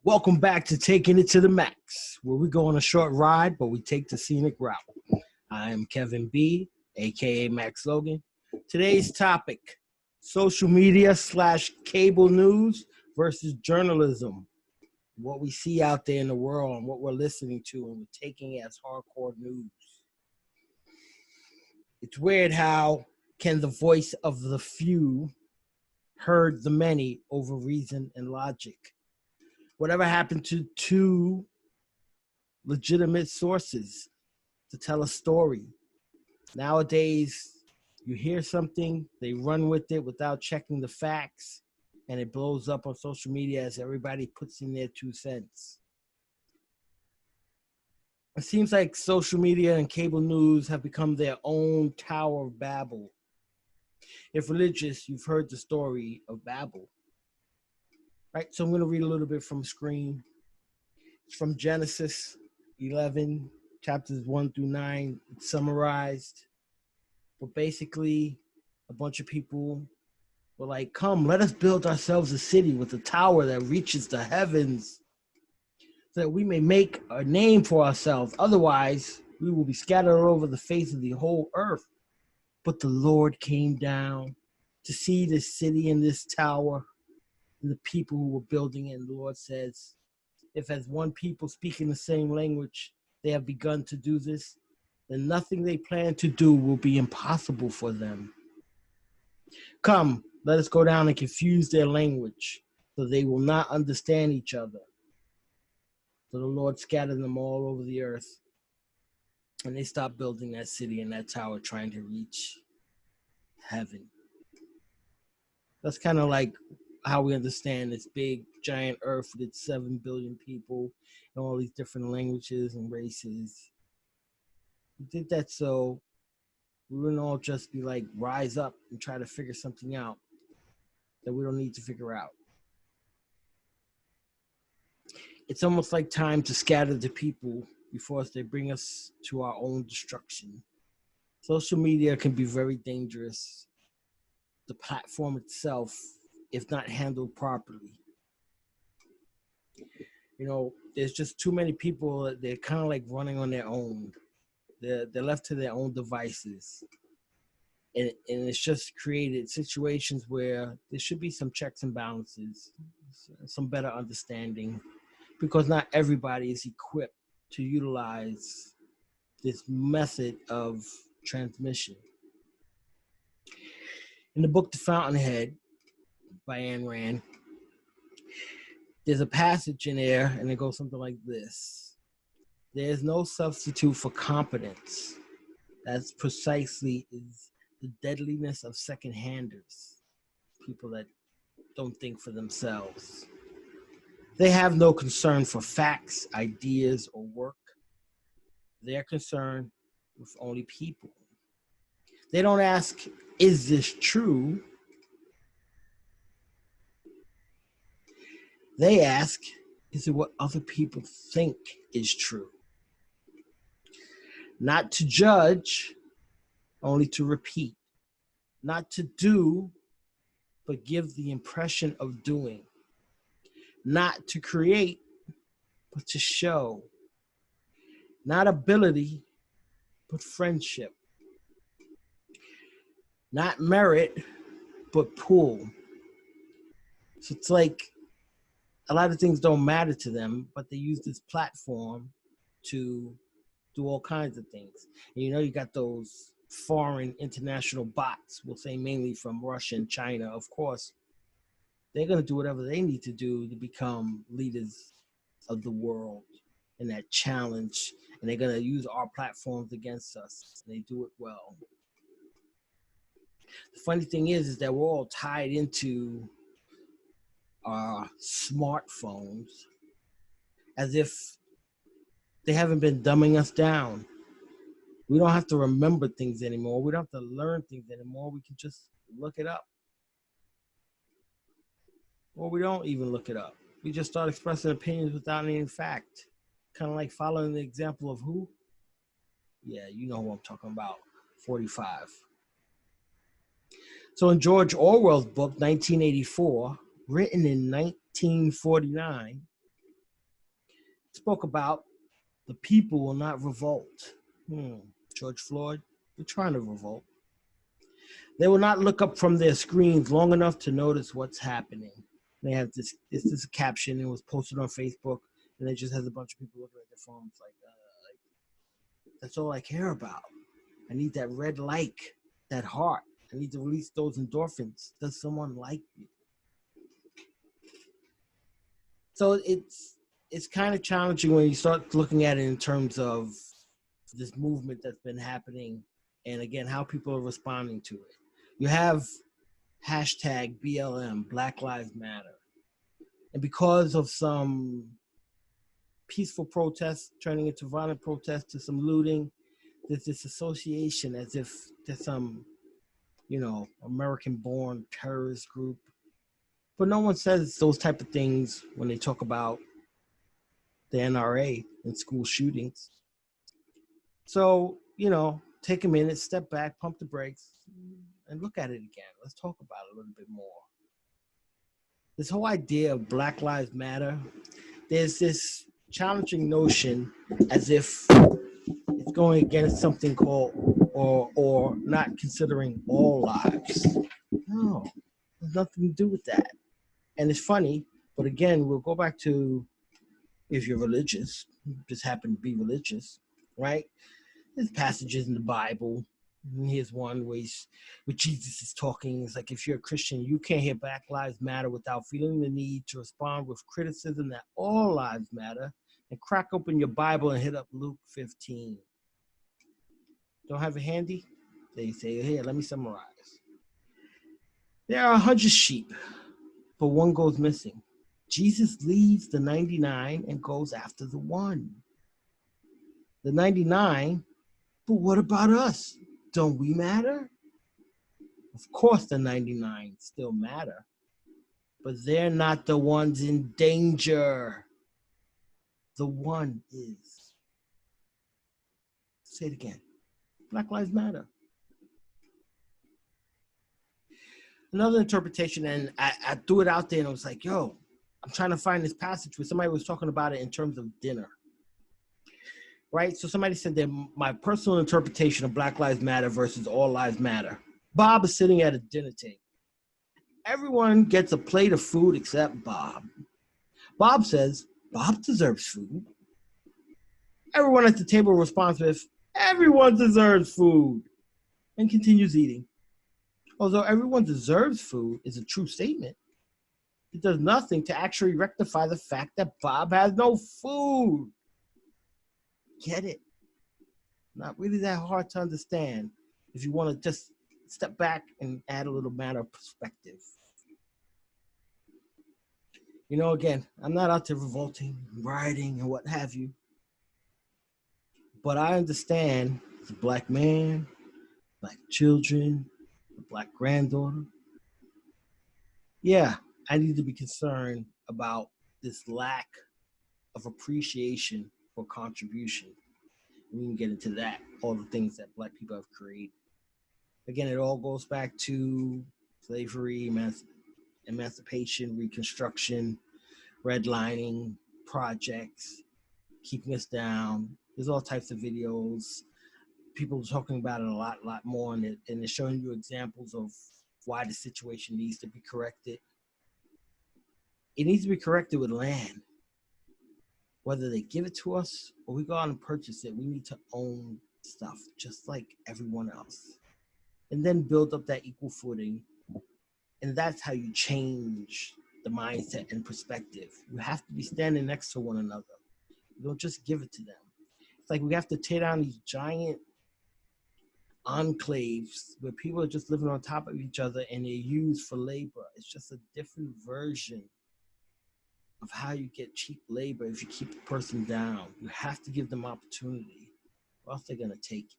Welcome back to Taking It to the Max, where we go on a short ride, but we take the scenic route. I am Kevin B, aka Max Logan. Today's topic, social media / cable news versus journalism. What we see out there in the world and what we're listening to and we're taking it as hardcore news. It's weird how can the voice of the few herd the many over reason and logic. Whatever happened to two legitimate sources to tell a story? Nowadays, you hear something, they run with it without checking the facts, and it blows up on social media as everybody puts in their 2 cents. It seems like social media and cable news have become their own Tower of Babel. If religious, you've heard the story of Babel. Right, so I'm going to read a little bit from screen. It's from Genesis 11, chapters 1 through 9. It's summarized. But basically, a bunch of people were like, come, let us build ourselves a city with a tower that reaches the heavens so that we may make a name for ourselves. Otherwise, we will be scattered all over the face of the whole earth. But the Lord came down to see this city and this tower and the people who were building it. And the Lord says, if as one people speaking the same language, they have begun to do this, then nothing they plan to do will be impossible for them. Come, let us go down and confuse their language, so they will not understand each other. So the Lord scattered them all over the earth, and they stopped building that city and that tower trying to reach heaven. That's kind of like how we understand this big, giant earth with its 7 billion people and all these different languages and races. We did that so we wouldn't all just be like, rise up and try to figure something out that we don't need to figure out. It's almost like time to scatter the people before they bring us to our own destruction. Social media can be very dangerous. The platform itself, if not handled properly. You know, there's just too many people that they're kind of like running on their own. They're left to their own devices. And it's just created situations where there should be some checks and balances, some better understanding, because not everybody is equipped to utilize this method of transmission. In the book The Fountainhead by Ayn Rand, there's a passage in there, and it goes something like this. There's no substitute for competence. That's precisely is the deadliness of second-handers, people that don't think for themselves. They have no concern for facts, ideas, or work. They're concerned with only people. They don't ask, is this true? They ask, is it what other people think is true? Not to judge, only to repeat. Not to do, but give the impression of doing. Not to create, but to show. Not ability, but friendship. Not merit, but pull. So it's like a lot of things don't matter to them, but they use this platform to do all kinds of things. And you know, you got those foreign international bots, we'll say mainly from Russia and China, of course. They're going to do whatever they need to do to become leaders of the world in that challenge. And they're going to use our platforms against us. And they do it well. The funny thing is that we're all tied into our smartphones as if they haven't been dumbing us down. We don't have to remember things anymore. We don't have to learn things anymore. We can just look it up. Or we don't even look it up. We just start expressing opinions without any fact. Kind of like following the example of who? Yeah, you know who I'm talking about. 45. So in George Orwell's book, 1984, written in 1949, spoke about the people will not revolt. George Floyd, they're trying to revolt. They will not look up from their screens long enough to notice what's happening. They have this caption. It was posted on Facebook, and it just has a bunch of people looking at their phones like, that's all I care about. I need that red like, that heart. I need to release those endorphins. Does someone like me? So it's kind of challenging when you start looking at it in terms of this movement that's been happening, and again, how people are responding to it. You have hashtag BLM, Black Lives Matter. And because of some peaceful protests turning into violent protests to some looting, there's this association as if there's some, American-born terrorist group. But no one says those type of things when they talk about the NRA and school shootings. So, take a minute, step back, pump the brakes, and look at it again. Let's talk about it a little bit more. This whole idea of Black Lives Matter, there's this challenging notion as if it's going against something called or not considering all lives. No, there's nothing to do with that. And it's funny, but again, we'll go back to if you're religious, just happen to be religious, right? There's passages in the Bible. Here's one where Jesus is talking. It's like, if you're a Christian, you can't hear Black Lives Matter without feeling the need to respond with criticism that all lives matter, and crack open your Bible and hit up Luke 15. Don't have it handy? They say, here, let me summarize. There are 100 sheep, but one goes missing. Jesus leaves the 99 and goes after the one. The 99, but what about us? Don't we matter? Of course the 99 still matter, but they're not the ones in danger. The one is. Say it again. Black Lives Matter. Another interpretation, and I threw it out there and I was like, yo, I'm trying to find this passage where somebody was talking about it in terms of dinner. Right? So somebody said that my personal interpretation of Black Lives Matter versus All Lives Matter. Bob is sitting at a dinner table. Everyone gets a plate of food except Bob. Bob says, Bob deserves food. Everyone at the table responds with, everyone deserves food, and continues eating. Although everyone deserves food is a true statement, it does nothing to actually rectify the fact that Bob has no food. Get it? Not really that hard to understand if you want to just step back and add a little matter of perspective. Again, I'm not out there revolting, rioting, and what have you. But I understand as a Black man, Black children, a Black granddaughter. Yeah, I need to be concerned about this lack of appreciation for contribution. We can get into that, all the things that Black people have created. Again, it all goes back to slavery, emancipation, Reconstruction, redlining, projects, keeping us down. There's all types of videos. People are talking about it a lot more, and they're showing you examples of why the situation needs to be corrected. It needs to be corrected with land. Whether they give it to us or we go out and purchase it, we need to own stuff just like everyone else. And then build up that equal footing. And that's how you change the mindset and perspective. You have to be standing next to one another. You don't just give it to them. It's like we have to tear down these giant enclaves where people are just living on top of each other and they're used for labor. It's just a different version of how you get cheap labor if you keep a person down. You have to give them opportunity, or else they're going to take it.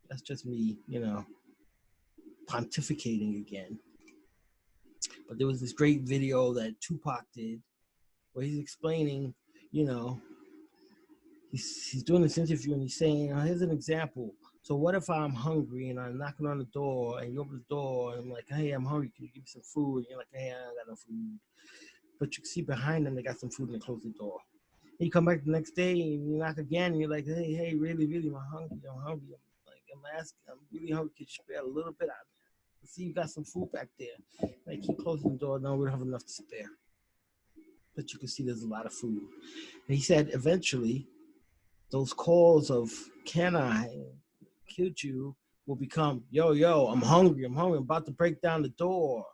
That's just me, pontificating again. But there was this great video that Tupac did where he's explaining, he's doing this interview and he's saying, here's an example. So what if I'm hungry and I'm knocking on the door and you open the door and I'm like, hey, I'm hungry, can you give me some food? And you're like, hey, I don't got no food. but you can see behind them they got some food and they close the door. And you come back the next day and you knock again and you're like, hey, really, I'm hungry. I'm asking, I'm really hungry. Could you spare a little bit? I see you got some food back there. And I keep closing the door. No, we don't have enough to spare. But you can see there's a lot of food. And he said eventually those calls of, can I killed you, will become, yo, I'm hungry, I'm about to break down the door.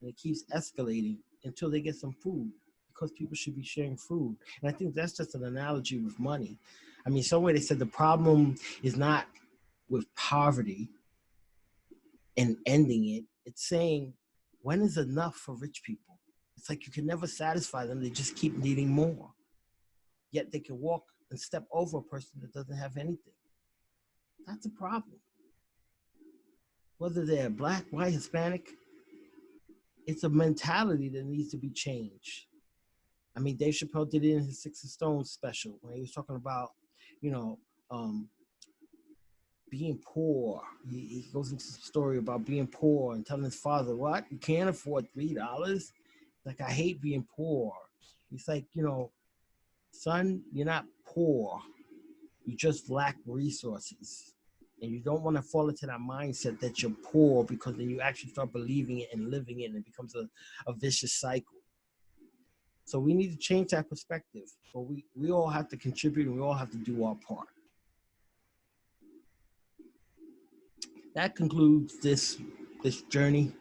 And it keeps escalating until they get some food, because people should be sharing food. And I think that's just an analogy with money. I mean, somewhere they said the problem is not with poverty and ending it. It's saying, when is enough for rich people? It's like you can never satisfy them. They just keep needing more. Yet they can walk and step over a person that doesn't have anything. That's a problem. Whether they're black, white, Hispanic, it's a mentality that needs to be changed. I mean, Dave Chappelle did it in his Six and Stones special when he was talking about, you know, being poor. He goes into some story about being poor and telling his father, what? You can't afford $3? Like, I hate being poor. He's like, son, you're not poor. You just lack resources. And you don't want to fall into that mindset that you're poor, because then you actually start believing it and living it, and it becomes a vicious cycle. So we need to change that perspective. But we all have to contribute, and we all have to do our part. That concludes this journey.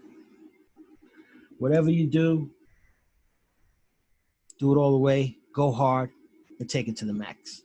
Whatever you do it all the way, go hard, and take it to the max.